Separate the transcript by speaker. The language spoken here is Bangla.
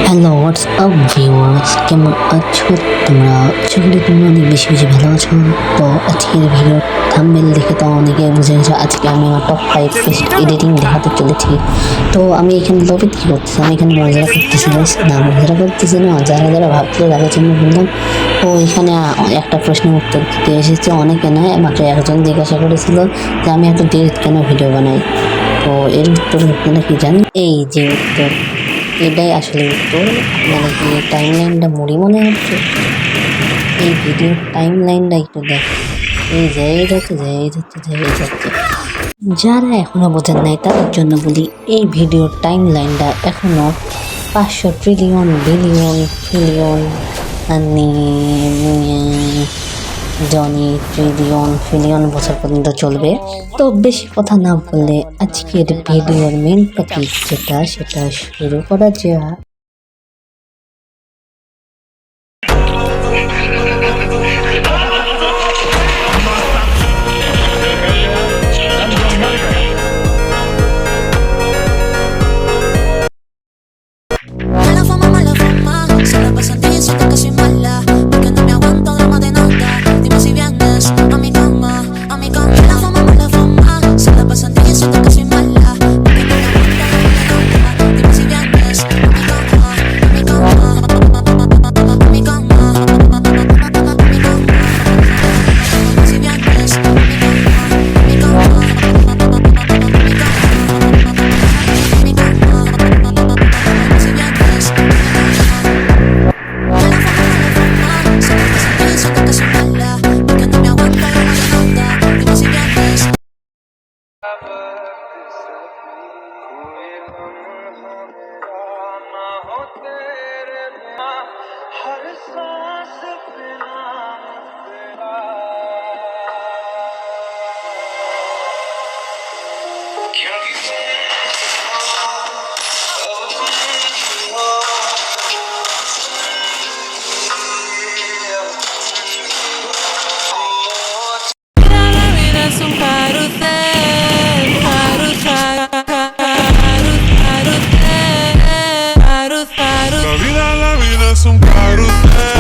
Speaker 1: হ্যালো হোয়াটসঅ্যাপ ভিউয়ার্স, কেমন আছো তোমরা? আশা করি তোমরা অনেক বেশি বেশি ভালো আছো। তো আজকের ভিডিও থাম্বনেল দেখে তো অনেকে বুঝে গেছো আজকে আমি আমার টপ 5 বেস্ট এডিটিং দেখাতে চলেছি। তো আমি এখানে লবিট কী করতেছি, আমি এখানে মজারা করতেছি না, মজারা করতেছি না, যারা যারা ভাবছিল তাদের জন্য বললাম। তো এখানে একটা প্রশ্নের উত্তর দিতে এসেছে, অনেকে নয়, মাত্র একজন জিজ্ঞাসা করেছিল যে আমি এত দেরি কেন ভিডিও বানাই। তো এর উত্তর আপনারা কি জানেন? এই যে উত্তর, এটাই আসলে উত্তর। আপনারা কি টাইম লাইনটা মুড়ি মনে হচ্ছে? এই ভিডিওর টাইম লাইনটা একটু দেখ, এই যেই যাচ্ছে যেই যাচ্ছে যেই যাচ্ছে। যারা এখনো বোঝেন নাই তাদের জন্য বলি, এই ভিডিওর টাইম লাইনটা এখনো 500 ট্রিলিয়ন বিলিয়ন ট্রিলিয়ন জনি ট্রিলিয়ন ফিলিয়ন বছর পর্যন্ত চলবে। তো বেশি কথা না বললে আজকের ভিডিওর মেন টপিক সেটা শুরু করা যাক।
Speaker 2: Mala fama, se la pasan diciendo que soy mala, porque no me aguanto drama de nada. Dime si vienes a mi cama, a mi cama. Mala fama, se la pasan diciendo que soy mala, porque no me aguanto drama de nada. Dime si vienes a mi cama, a mi cama, a mi cama, a mi cama. Dime si vienes a mi cama, a mi cama, a mi cama, si vienes. Es un carrusel,
Speaker 3: La vida es un carrusel.